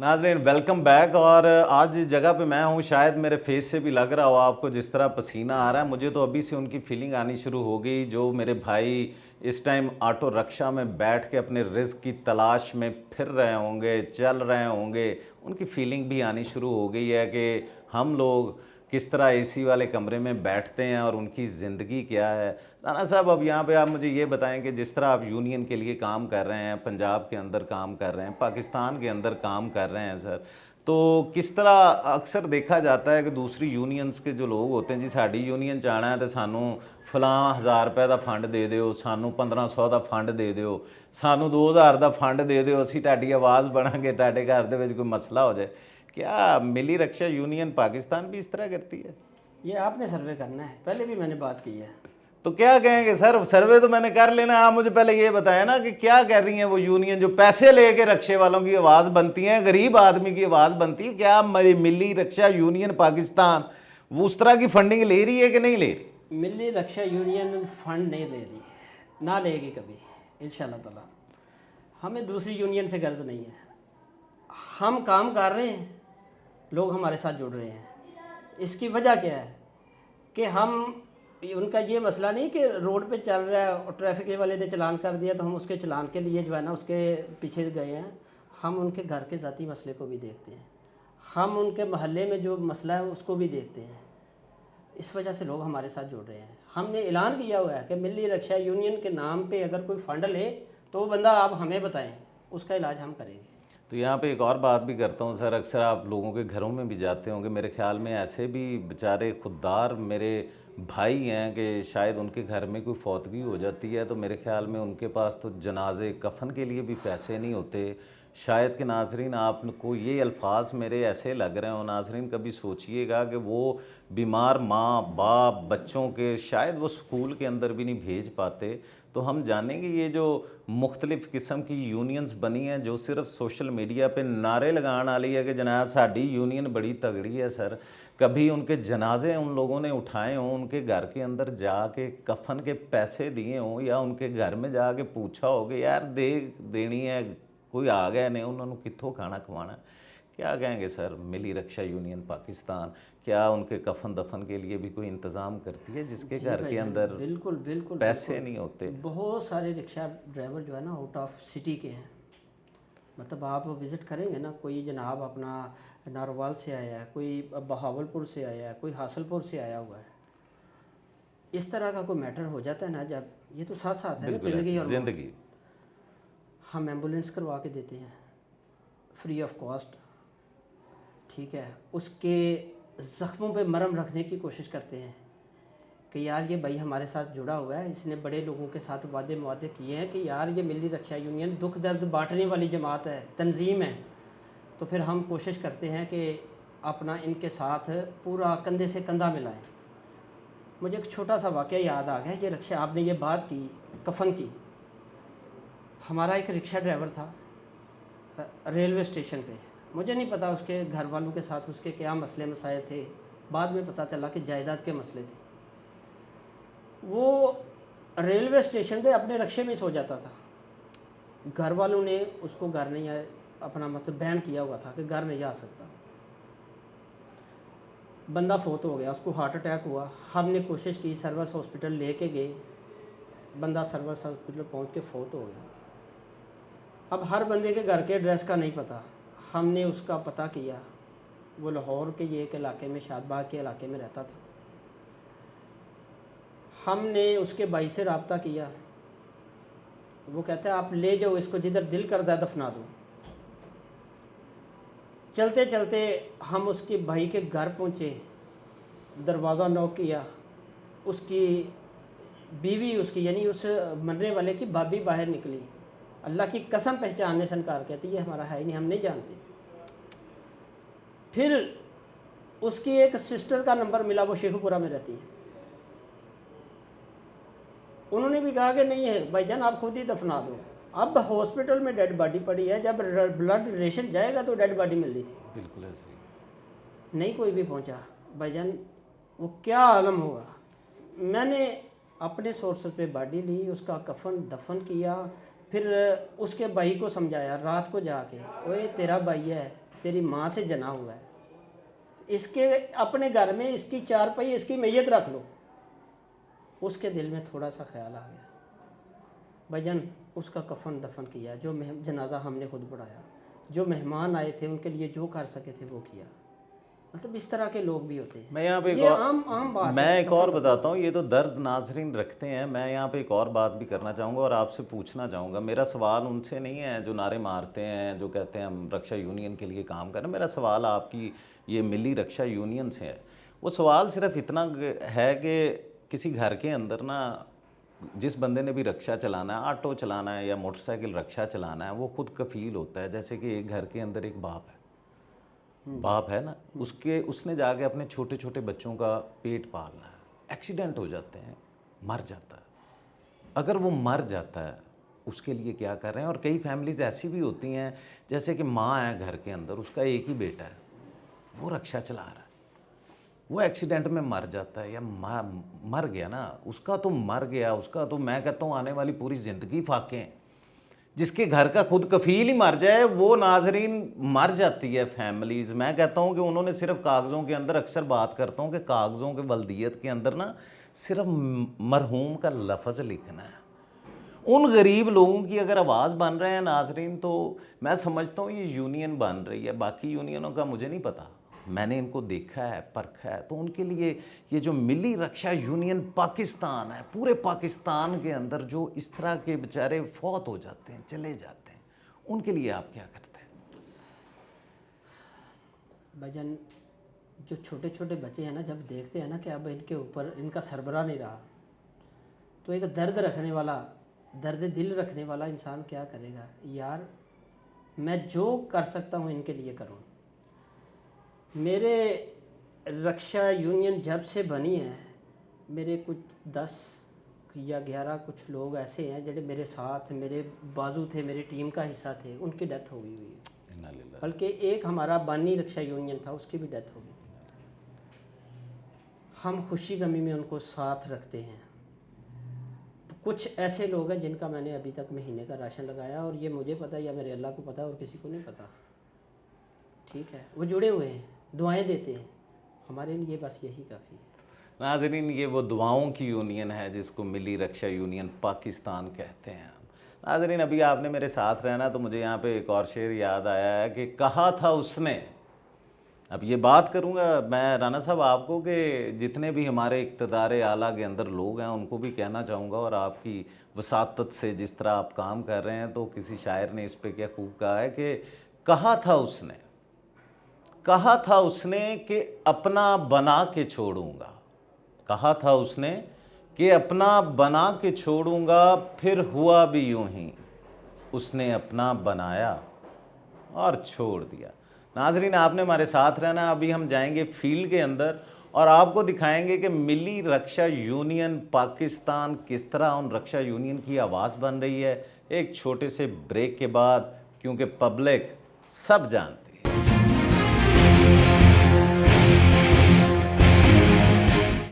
नाज़रीन welcome back. और आज जिस जगह पे मैं हूँ, शायद मेरे फेस से भी लग रहा हो आपको जिस तरह पसीना आ रहा है, मुझे तो अभी से उनकी फीलिंग आनी शुरू हो गई। जो मेरे भाई इस टाइम ऑटो रिक्शा में बैठ के अपने रिज़्क की तलाश में फिर रहे होंगे, चल रहे होंगे, उनकी फीलिंग भी आनी शुरू हो गई है कि हम लोग किस तरह एसी वाले कमरे में बैठते हैं और उनकी ज़िंदगी क्या है। राना साहब, अब यहाँ पे आप मुझे ये बताएं कि जिस तरह आप यूनियन के लिए काम कर रहे हैं, पंजाब के अंदर काम कर रहे हैं, पाकिस्तान के अंदर काम कर रहे हैं सर, तो किस तरह अक्सर देखा जाता है कि दूसरी यूनियंस के जो लोग होते हैं, जी साड़ी यूनियन जाना है तो सानू फलां 1000 रुपए का फंड दे दो, सानू 1500 का फंड दे दो, सानू 2000 का फंड दे दो, असी तुहाडी आवाज़ बनांगे, तुहाडे घर दे विच कोई मसला हो जाए। क्या मिली रक्षा यूनियन पाकिस्तान भी इस तरह करती है? ये आपने सर्वे करना है, पहले भी मैंने बात की है। तो क्या कहेंगे सर, सर्वे तो मैंने कर लेना, आप मुझे पहले ये बताएं ना कि क्या कर रही हैं वो यूनियन जो पैसे लेके रक्षे वालों की आवाज़ बनती हैं, गरीब आदमी की आवाज़ बनती है। क्या मिली रक्षा यूनियन पाकिस्तान वो उस तरह की फंडिंग ले रही है कि नहीं ले रही? मिली रक्षा यूनियन फंड नहीं ले रही है, ना लेगी कभी इंशाल्लाह ताला। हमें दूसरी यूनियन से गर्ज नहीं है, हम काम कर रहे हैं, लोग हमारे साथ जुड़ रहे हैं। इसकी वजह क्या है कि हम उनका ये मसला नहीं कि रोड पे चल रहा है और ट्रैफिक वाले ने चलान कर दिया तो हम उसके चलान के लिए जो है ना उसके पीछे गए हैं। हम उनके घर के ज़ाती मसले को भी देखते हैं, हम उनके महल्ले में जो मसला है उसको भी देखते हैं। इस वजह से लोग हमारे साथ जुड़ रहे हैं। हमने ऐलान किया हुआ है कि मिली रक्षा यूनियन के नाम पे अगर कोई फ़ंड ले तो वो बंदा आप हमें बताएं, उसका इलाज हम करेंगे। तो यहाँ पे एक और बात भी करता हूँ सर, अक्सर आप लोगों के घरों में भी जाते होंगे, मेरे ख्याल में ऐसे भी बेचारे खुददार मेरे भाई हैं कि शायद उनके घर में कोई फौतगी हो जाती है तो मेरे ख्याल में उनके पास तो जनाजे कफन के लिए भी पैसे नहीं होते। शायद कि नाजरीन आपको ये अल्फाज मेरे ऐसे लग रहे हो, नाजरीन कभी सोचिएगा कि वो बीमार माँ बाप बच्चों के शायद वो स्कूल के अंदर भी नहीं भेज पाते। तो हम जानेंगे ये जो मुख्तलिफ़ किस्म की यूनियंस बनी हैं जो सिर्फ सोशल मीडिया पे नारे लगाने वाली है कि जनाब साड़ी यूनियन बड़ी तगड़ी है सर, कभी उनके जनाजे उन लोगों ने उठाए हों, उनके घर के अंदर जाके कफन के पैसे दिए हों या उनके घर में जाके पूछा हो कि यार दे देनी है, कोई आ गया नहीं उन्होंने कित्थों खाना खवाना। क्या कहेंगे सर, मिली रक्षा यूनियन पाकिस्तान क्या उनके कफन दफन के लिए भी कोई इंतज़ाम करती है जिसके घर के अंदर बिल्कुल बिल्कुल पैसे नहीं होते? बहुत सारे रिक्शा ड्राइवर जो है ना आउट ऑफ सिटी के हैं। मतलब आप विज़िट करेंगे ना, कोई जनाब अपना नारोवाल से आया है, कोई बहावलपुर से आया है, कोई हासलपुर से आया हुआ है। इस तरह का कोई मैटर हो जाता है ना, जब ये तो साथ साथ है ना ज़िंदगी और ज़िंदगी। हम एम्बुलेंस करवा के देते हैं फ्री ऑफ कॉस्ट, ठीक है। उसके ज़ख्मों पे मरहम रखने की कोशिश करते हैं कि यार ये भाई हमारे साथ जुड़ा हुआ है, इसने बड़े लोगों के साथ वादे किए हैं कि यार ये मिली रक्षा यूनियन दुख दर्द बांटने वाली जमात है, तंजीम है। तो फिर हम कोशिश करते हैं कि अपना इनके साथ पूरा कंधे से कंधा मिलाएं। मुझे एक छोटा सा वाक़या याद आ गया, ये रक्षा आपने ये बात की कफन की। हमारा एक रिक्शा ड्राइवर था रेलवे स्टेशन पे, मुझे नहीं पता उसके घर वालों के साथ उसके क्या मसले मसाइल थे, बाद में पता चला कि जायदाद के मसले थे। वो रेलवे स्टेशन पे अपने रिक्शे में सो जाता था, घर वालों ने उसको घर नहीं आए अपना मतलब बैन किया हुआ था कि घर नहीं आ सकता। बंदा फोत हो गया, उसको हार्ट अटैक हुआ। हमने कोशिश की, सर्विस हॉस्पिटल लेके गए, बंदा सर्विस हॉस्पिटल पहुंच के फोत हो गया। अब हर बंदे के घर के एड्रेस का नहीं पता, हमने उसका पता किया, वो लाहौर के ये एक इलाके में शादबाग के इलाके में रहता था। हमने उसके भाई से रब्ता किया, वो कहता है आप ले जाओ इसको, जिधर दिल करता है दफना दो। चलते चलते हम उसके भाई के घर पहुँचे, दरवाज़ा नॉक किया, उसकी बीवी उसकी यानी उस मरने वाले की भाभी बाहर निकली। अल्लाह की कसम पहचानने से इनकार कहती है हमारा है ही नहीं, हम नहीं जानते। फिर उसकी एक सिस्टर का नंबर मिला, वो शेखुपुरा में रहती है। उन्होंने भी कहा कि नहीं है भाईजान आप खुद ही दफना दो। अब हॉस्पिटल में डेड बॉडी पड़ी है, जब ब्लड डोनेशन जाएगा तो डेड बॉडी मिल रही थी। बिल्कुल ऐसे नहीं कोई भी पहुंचा भाईजान, वो क्या आलम होगा। मैंने अपने सोर्स पे बॉडी ली, उसका कफन दफन किया, फिर उसके भाई को समझाया रात को जाके, ओए तेरा भाई है, तेरी माँ से जना हुआ है, इसके अपने घर में इसकी चारपाई इसकी मैयत रख लो। उसके दिल में थोड़ा सा ख्याल आ गया, भाईजान उसका कफन दफन किया, जो जनाजा हमने खुद पढ़ाया, जो मेहमान आए थे उनके लिए जो कर सके थे वो किया। मतलब इस तरह के लोग भी होते हैं। मैं यहाँ पे ये आम बात मैं है। एक और बताता हूँ, ये तो दर्द नाजरीन रखते हैं। मैं यहाँ पे एक और बात भी करना चाहूँगा और आपसे पूछना चाहूँगा। मेरा सवाल उनसे नहीं है जो नारे मारते हैं, जो कहते हैं हम रक्षा यूनियन के लिए काम कर रहे हैं। मेरा सवाल आपकी ये मिली रक्षा यूनियन से है। वो सवाल सिर्फ इतना है कि किसी घर के अंदर ना जिस बंदे ने भी रक्षा चलाना है, ऑटो चलाना है या मोटरसाइकिल रक्षा चलाना है, वो खुद कफील होता है। जैसे कि एक घर के अंदर एक बाप है ना, उसने जाके अपने छोटे छोटे बच्चों का पेट पालना है। एक्सीडेंट हो जाते हैं, मर जाता है। अगर वो मर जाता है उसके लिए क्या कर रहे हैं। और कई फैमिलीज ऐसी भी होती हैं, जैसे कि माँ है घर के अंदर, उसका एक ही बेटा है, वो रक्षा चला रहा है, वो एक्सीडेंट में मर जाता है या मर गया ना, उसका तो मर गया, उसका तो मैं कहता हूँ आने वाली पूरी ज़िंदगी फाके हैं। जिसके घर का खुद कफील ही मर जाए वो नाजरीन मर जाती है फैमिलीज़। मैं कहता हूँ कि उन्होंने सिर्फ कागज़ों के अंदर, अक्सर बात करता हूँ कि कागज़ों के वल्दियत के अंदर ना सिर्फ मरहूम का लफ्ज़ लिखना है। उन गरीब लोगों की अगर आवाज़ बन रहे हैं नाजरीन, तो मैं समझता हूँ ये यूनियन बन रही है। बाकी यूनियनों का मुझे नहीं पता, मैंने इनको देखा है, परखा है। तो उनके लिए ये जो मिली रक्षा यूनियन पाकिस्तान है, पूरे पाकिस्तान के अंदर जो इस तरह के बेचारे फौत हो जाते हैं, चले जाते हैं, उनके लिए आप क्या करते हैं? भाईजान जो छोटे छोटे बच्चे हैं ना, जब देखते हैं ना कि अब इनके ऊपर इनका सरबरा नहीं रहा, तो एक दर्द रखने वाला, दर्द दिल रखने वाला इंसान क्या करेगा? यार मैं जो कर सकता हूँ इनके लिए करूँ। मेरे रक्षा यूनियन जब से बनी है, मेरे कुछ 10 या 11 कुछ लोग ऐसे हैं जो मेरे साथ मेरे बाजू थे, मेरी टीम का हिस्सा थे, उनकी डेथ हो गई हुई है। बल्कि एक हमारा बानी रक्षा यूनियन था, उसकी भी डेथ हो गई। हम खुशी गमी में उनको साथ रखते हैं। कुछ ऐसे लोग हैं जिनका मैंने अभी तक महीने का राशन लगाया, और ये मुझे पता है या मेरे अल्लाह को पता है और किसी को नहीं पता। ठीक है, वो जुड़े हुए हैं, दुआएं देते हैं, हमारे लिए बस यही काफ़ी है। नाज़रीन ये वो दुआओं की यूनियन है जिसको मिली रक्षा यूनियन पाकिस्तान कहते हैं। नाज़रीन अभी आपने मेरे साथ रहना, तो मुझे यहाँ पे एक और शेर याद आया है कि कहा था उसने। अब ये बात करूँगा मैं राना साहब आपको कि जितने भी हमारे इक़्तिदार आला के अंदर लोग हैं उनको भी कहना चाहूँगा, और आपकी वसातत से जिस तरह आप काम कर रहे हैं, तो किसी शायर ने इस पे क्या खूब कहा है कि कहा था उसने कि अपना बना के छोड़ूंगा। कहा था उसने कि अपना बना के छोड़ूंगा, फिर हुआ भी यूं ही, उसने अपना बनाया और छोड़ दिया। नाजरीन आपने हमारे साथ रहना। अभी हम जाएंगे फील्ड के अंदर और आपको दिखाएंगे कि मिली रक्षा यूनियन पाकिस्तान किस तरह उन रक्षा यूनियन की आवाज़ बन रही है, एक छोटे से ब्रेक के बाद, क्योंकि पब्लिक सब जानते हैं।